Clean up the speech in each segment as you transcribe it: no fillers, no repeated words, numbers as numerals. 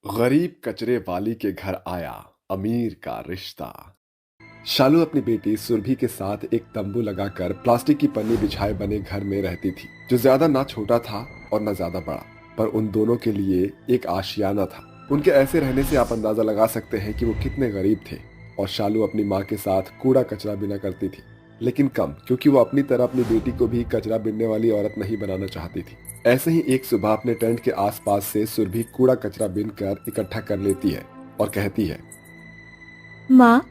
गरीब कचरे वाली के घर आया अमीर का रिश्ता। शालू अपनी बेटी सुरभि के साथ एक तंबू लगाकर प्लास्टिक की पन्नी बिछाए बने घर में रहती थी, जो ज्यादा ना छोटा था और ना ज्यादा बड़ा, पर उन दोनों के लिए एक आशियाना था। उनके ऐसे रहने से आप अंदाजा लगा सकते हैं कि वो कितने गरीब थे। और शालू अपनी माँ के साथ कूड़ा कचरा बिना करती थी, लेकिन कम, क्योंकि वो अपनी तरह अपनी बेटी को भी कचरा बिनने वाली औरत नहीं बनाना चाहती थी। ऐसे ही एक सुबह अपने टेंट के आसपास से सुरभि कूड़ा कचरा बिन कर इकट्ठा कर लेती है और कहती है, माँ,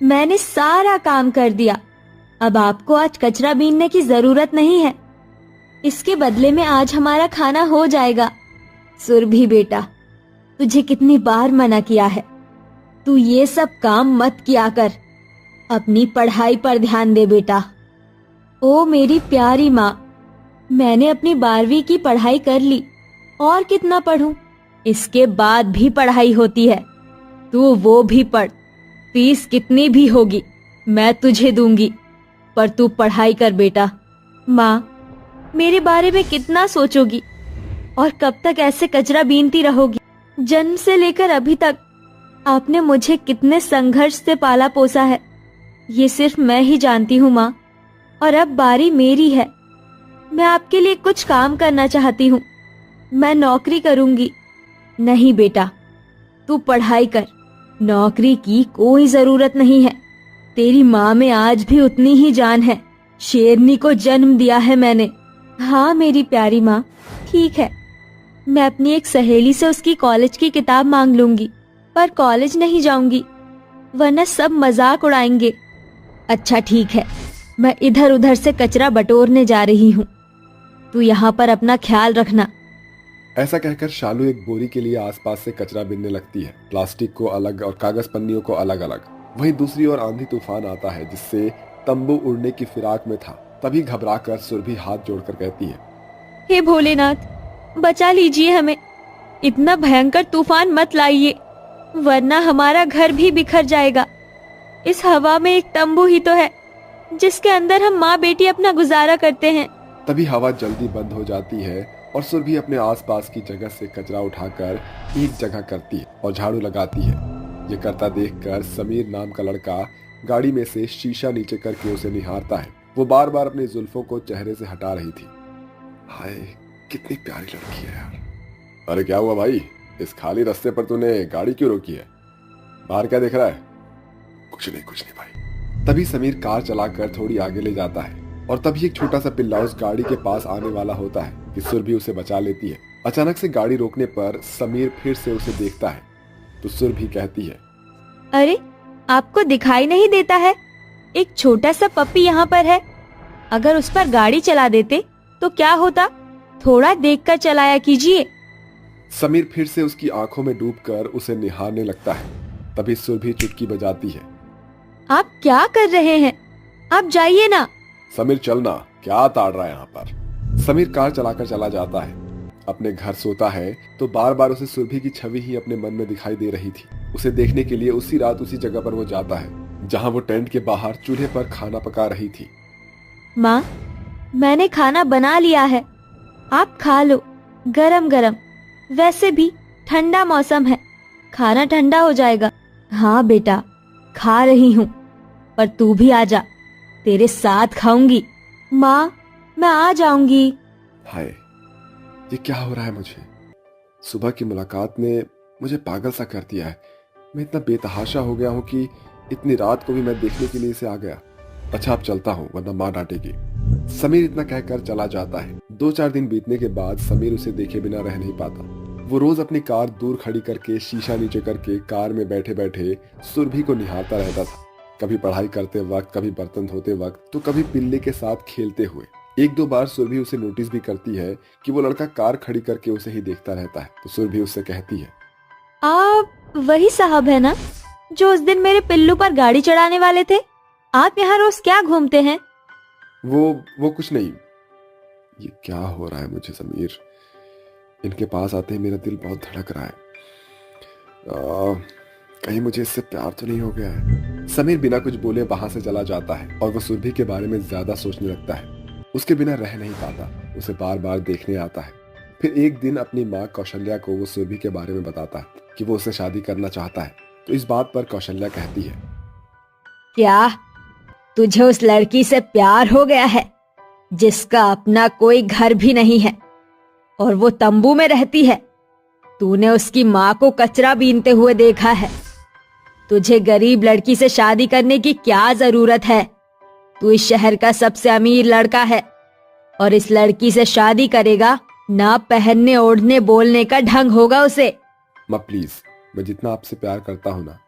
मैंने सारा काम कर दिया। अब आपको आज कचरा बीनने की जरूरत नहीं है। इसके बदले में आज हमारा खाना हो जाएगा। सुरभि बेटा, तुझे कितनी बार मना किया है, तू ये सब काम मत किया कर। अपनी पढ़ाई पर ध्यान दे बेटा। ओ मेरी प्यारी माँ, मैंने अपनी 12वीं की पढ़ाई कर ली, और कितना पढूं? इसके बाद भी पढ़ाई होती है। तू वो भी पढ़। फीस कितनी भी होगी मैं तुझे दूंगी, पर तू पढ़ाई कर बेटा। माँ, मेरे बारे में कितना सोचोगी और कब तक ऐसे कचरा बीनती रहोगी? जन्म से लेकर अभी तक आपने मुझे कितने संघर्ष से पाला पोसा है, ये सिर्फ मैं ही जानती हूँ माँ। और अब बारी मेरी है। मैं आपके लिए कुछ काम करना चाहती हूँ। मैं नौकरी करूंगी। नहीं बेटा, तू पढ़ाई कर। नौकरी की कोई जरूरत नहीं है। तेरी माँ में आज भी उतनी ही जान है। शेरनी को जन्म दिया है मैंने। हाँ मेरी प्यारी माँ, ठीक है, मैं अपनी एक सहेली से उसकी कॉलेज की किताब मांग लूंगी, पर कॉलेज नहीं जाऊंगी, वरना सब मजाक उड़ाएंगे। अच्छा ठीक है, मैं इधर उधर से कचरा बटोरने जा रही हूँ। तू यहाँ पर अपना ख्याल रखना। ऐसा कहकर शालू एक बोरी के लिए आसपास से कचरा बिनने लगती है, प्लास्टिक को अलग और कागज पन्नियों को अलग अलग। वहीं दूसरी ओर आंधी तूफान आता है, जिससे तंबू उड़ने की फिराक में था। तभी घबराकर सुरभि हाथ जोड़कर कहती है, हे भोलेनाथ, बचा लीजिए हमें। इतना भयंकर तूफान मत लाइए, वरना हमारा घर भी बिखर जाएगा। इस हवा में एक तंबू ही तो है, जिसके अंदर हम माँ बेटी अपना गुजारा करते हैं। तभी हवा जल्दी बंद हो जाती है और सुरभि अपने आसपास की जगह से कचरा उठाकर एक जगह करती है और झाड़ू लगाती है। ये करता देखकर समीर नाम का लड़का गाड़ी में से शीशा नीचे करके उसे निहारता है। वो बार बार अपनी जुल्फों को चेहरे से हटा रही थी। हाय, कितनी प्यारी लड़की है यार। अरे क्या हुआ भाई, इस खाली रास्ते पर तूने गाड़ी क्यों रोकी है? बाहर क्या देख रहा है? कुछ नहीं भाई। तभी समीर कार चलाकर थोड़ी आगे ले जाता है और तभी एक छोटा सा पिल्ला उस गाड़ी के पास आने वाला होता है कि सुरभि उसे बचा लेती है। अचानक से गाड़ी रोकने पर समीर फिर से उसे देखता है तो सुरभि कहती है, अरे, आपको दिखाई नहीं देता है? एक छोटा सा पप्पी यहाँ पर है। अगर उस पर गाड़ी चला देते तो क्या होता? थोड़ा देखकर चलाया कीजिए। समीर फिर से उसकी आंखों में डूबकर उसे निहारने लगता है। तभी सुरभि चुटकी बजाती है, आप क्या कर रहे हैं? आप जाइए ना। समीर चलना, क्या ताड़ रहा है यहाँ पर? समीर कार चलाकर चला जाता है। अपने घर सोता है तो बार बार उसे सुरभि की छवि ही अपने मन में दिखाई दे रही थी। उसे देखने के लिए उसी रात उसी जगह पर वो जाता है जहाँ वो टेंट के बाहर चूल्हे पर खाना पका रही थी। माँ, मैंने खाना बना लिया है, आप खा लो, गरम गरम। वैसे भी ठंडा मौसम है, खाना ठंडा हो जाएगा। हाँ बेटा, खा रही हूँ, पर तू भी आ जा, तेरे साथ खाऊंगी। माँ, मैं आ जाऊंगी। हाय, ये क्या हो रहा है मुझे? सुबह की मुलाकात ने मुझे पागल सा कर दिया है। मैं इतना बेतहाशा हो गया हूँ कि इतनी रात को भी मैं देखने के लिए इसे आ गया। अच्छा, अब चलता हूँ, वरना माँ डांटेगी। समीर इतना कहकर चला जाता है। 2-4 दिन बीतने के बाद समीर उसे देखे बिना रह नहीं पाता। वो रोज अपनी कार दूर खड़ी करके शीशा नीचे करके कार में बैठे बैठे सुरभि को निहारता रहता था। कभी पढ़ाई करते वक्त, कभी बर्तन धोते वक्त, तो कभी पिल्ले के साथ खेलते हुए। 1-2 बार सुरभि उसे नोटिस भी करती है कि वो लड़का कार खड़ी करके उसे ही देखता रहता है। तो सुरभि उससे कहती है, आप वही साहब है ना, जो उस दिन मेरे पिल्लू पर गाड़ी चढ़ाने वाले थे? आप यहाँ रोज क्या घूमते हैं? वो कुछ नहीं। ये क्या हो रहा है मुझे समीर? इनके पास आते ही मेरा दिल बहुत धड़क रहा है। कहीं मुझे इससे प्यार तो नहीं हो गया है? समीर बिना कुछ बोले वहां से चला जाता है और वो सुरभि के बारे में ज्यादा सोचने लगता है। उसके बिना रह नहीं पाता, उसे बार बार देखने आता है। फिर एक दिन अपनी माँ कौशल्या को वो सुरभि के बारे में बताता है कि वो उससे शादी करना चाहता है। तो इस बात पर कौशल्या कहती है, क्या तुझे उस लड़की से प्यार हो गया है जिसका अपना कोई घर भी नहीं है और वो तंबू में रहती है? तूने उसकी माँ को कचरा बीनते हुए देखा है। तुझे गरीब लड़की से शादी करने की क्या जरूरत है? तू इस शहर का सबसे अमीर लड़का है और इस लड़की से शादी करेगा, ना पहनने ओढ़ने बोलने का ढंग होगा उसे। माँ प्लीज, मैं जितना आपसे प्यार करता हूँ ना,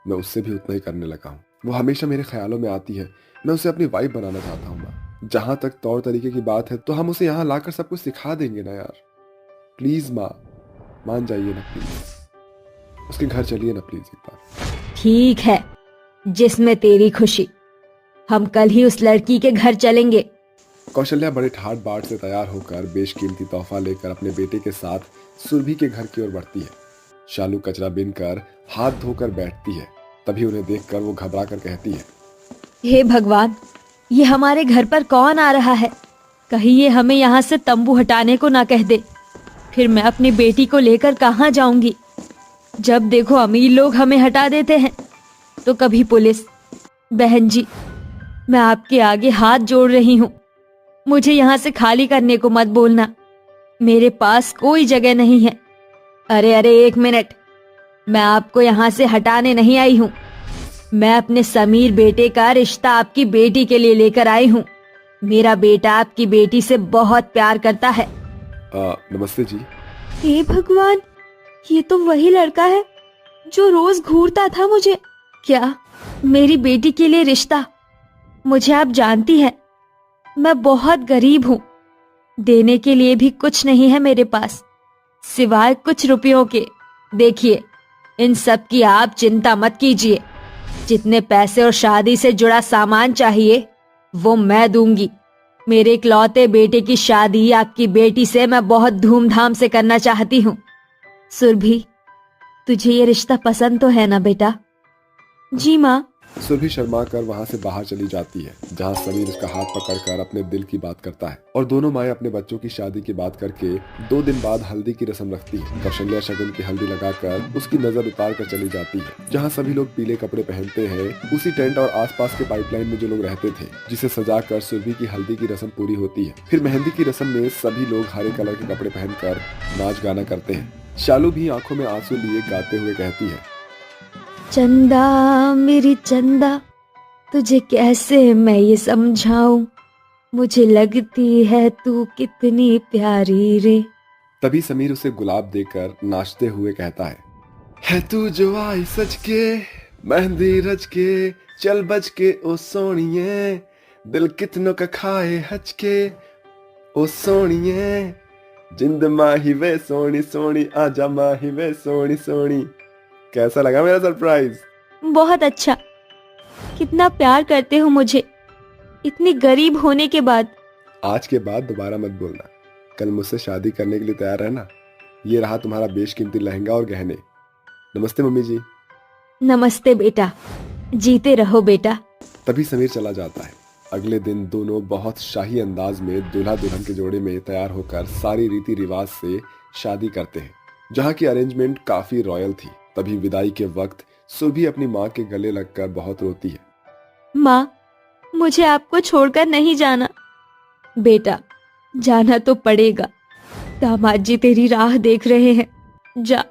मैं उससे भी उतना ही करने लगा हूँ। वो हमेशा मेरे ख्यालों में आती है। मैं उसे अपनी वाइफ बनाना चाहता हूँ माँ। जहाँ तक तौर तरीके की बात है तो हम उसे यहाँ लाकर सब कुछ सिखा देंगे ना यार। प्लीज माँ, मान जाइए ना प्लीज। उसके घर चलिए ना प्लीज एक बार। ठीक है, जिसमें तेरी खुशी। हम कल ही उस लड़की के घर चलेंगे। कौशल्या बड़े ठाट बाट से तैयार होकर बेशकीमती तोहफा लेकर अपने बेटे के साथ सुरभि के घर की ओर बढ़ती है। शालू कचरा बीनकर हाथ धोकर बैठती है। तभी उन्हें देखकर वो घबरा कर कहती है, हे भगवान, ये हमारे घर पर कौन आ रहा है? कहीं ये हमें यहाँ से तंबू हटाने को ना कह दे। फिर मैं अपनी बेटी को लेकर कहाँ जाऊंगी? जब देखो अमीर लोग हमें हटा देते हैं तो कभी पुलिस। बहन जी, मैं आपके आगे हाथ जोड़ रही हूँ, मुझे यहाँ से खाली करने को मत बोलना। मेरे पास कोई जगह नहीं है। अरे अरे, एक मिनट, मैं आपको यहाँ से हटाने नहीं आई हूँ। मैं अपने समीर बेटे का रिश्ता आपकी बेटी के लिए लेकर आई हूँ। मेरा बेटा आपकी बेटी से बहुत प्यार करता है। नमस्ते जी। हे भगवान, ये तो वही लड़का है जो रोज घूरता था मुझे। क्या मेरी बेटी के लिए रिश्ता? मुझे आप जानती हैं, मैं बहुत गरीब हूँ। देने के लिए भी कुछ नहीं है मेरे पास, सिवाय कुछ रुपयों के। देखिए, इन सब की आप चिंता मत कीजिए। जितने पैसे और शादी से जुड़ा सामान चाहिए वो मैं दूंगी। मेरे इकलौते बेटे की शादी आपकी बेटी से मैं बहुत धूमधाम से करना चाहती हूँ। सुरभि, तुझे ये रिश्ता पसंद तो है ना बेटा? जी माँ। सुरभि शर्मा कर वहाँ से बाहर चली जाती है, जहाँ समीर उसका हाथ पकड़कर अपने दिल की बात करता है और दोनों माएं अपने बच्चों की शादी की बात करके 2 दिन बाद हल्दी की रस्म रखती है। कौशल्या शगुन की हल्दी लगाकर उसकी नजर उतार कर चली जाती है। जहाँ सभी लोग पीले कपड़े पहनते हैं, उसी टेंट और आसपास के पाइपलाइन में जो लोग रहते थे, जिसे सजा कर सुरभि की हल्दी की रस्म पूरी होती है। फिर मेहंदी की रस्म में सभी लोग हरे कलर के कपड़े पहनकर नाच गाना करते हैं। शालू भी आंखों में आंसू लिए गाते हुए कहती है, चंदा मेरी चंदा, तुझे कैसे मैं ये समझाऊं, मुझे लगती है तू कितनी प्यारी रे। तभी समीर उसे गुलाब देकर नाचते हुए कहता है तू जो आई सच के, मेहंदी रच के, चल बच के ओ सोनिए, दिल कितनों का खाए हच के ओ सोनिए, जिंद माही वे सोनी सोनी, आजा माही वे सोनी सोनी। कैसा लगा मेरा सरप्राइज? बहुत अच्छा। कितना प्यार करते हो मुझे, इतनी गरीब होने के बाद। आज के बाद दोबारा मत बोलना। कल मुझसे शादी करने के लिए तैयार रहना। ये रहा तुम्हारा बेशकीमती लहंगा और गहने। नमस्ते मम्मी जी। नमस्ते बेटा, जीते रहो बेटा। तभी समीर चला जाता है। अगले दिन दोनों बहुत शाही अंदाज में दूल्हा दुल्हन के जोड़े में तैयार होकर सारी रीति रिवाज से शादी करते हैं, जहाँ की अरेंजमेंट काफी रॉयल थी। तभी विदाई के वक्त सुरभि अपनी माँ के गले लगकर बहुत रोती है। माँ, मुझे आपको छोड़कर नहीं जाना। बेटा, जाना तो पड़ेगा। दामाद जी तेरी राह देख रहे हैं। जा,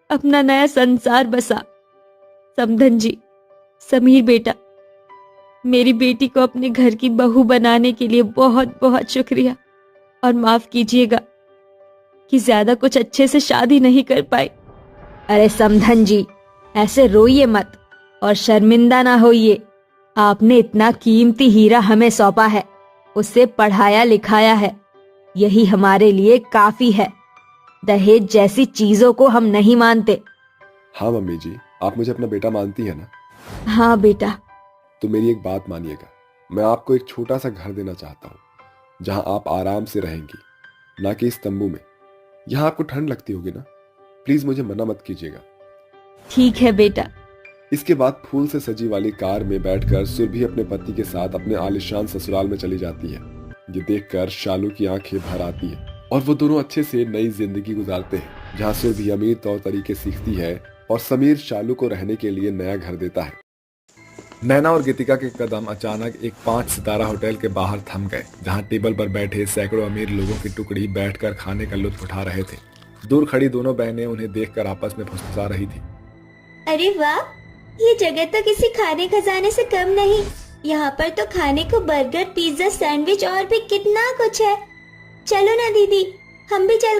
अपना नया संसार बसा। समधन जी, समीर बेटा, मेरी बेटी को अपने घर की बहू बनाने के लिए बहुत बहुत शुक्रिया और माफ कीजिएगा कि ज्यादा कुछ अच्छे से शादी नहीं कर पाई। अरे समधन जी, ऐसे रोइए मत और शर्मिंदा ना होइए। आपने इतना कीमती हीरा हमें सौंपा है, उसे पढ़ाया लिखाया है, यही हमारे लिए काफी है। दहेज जैसी चीजों को हम नहीं मानते। हाँ मम्मी जी, आप मुझे अपना बेटा मानती है ना? हाँ बेटा। तो मेरी एक बात मानिएगा, मैं आपको एक छोटा सा घर देना चाहता हूँ, जहाँ आप आराम से रहेंगी, ना कि इस तंबू में। यहाँ आपको ठंड लगती होगी ना? प्लीज मुझे मना मत कीजिएगा। ठीक है बेटा। इसके बाद फूल से सजी वाली कार में बैठकर सुरभि अपने पति के साथ अपने आलिशान ससुराल में चली जाती है। ये देखकर शालू की आंखें भर आती है। और वो दोनों अच्छे से नई जिंदगी गुजारते हैं, जहाँ सुरभि अमीर तौर तरीके सीखती है और समीर शालू को रहने के लिए नया घर देता है। नैना और गीतिका के कदम अचानक एक 5 सितारा होटल के बाहर थम गए, जहाँ टेबल पर बैठे सैकड़ों अमीर लोगों की टुकड़ी बैठकर खाने का लुत्फ उठा रहे थे। दूर खड़ी दोनों बहनें उन्हें देखकर आपस में फुसफुसा रही थी। अरे वाह, ये जगह तो किसी खाने खजाने से कम नहीं। यहाँ पर तो खाने को बर्गर, पिज्जा, सैंडविच और भी कितना कुछ है। चलो ना दीदी, हम भी चलकर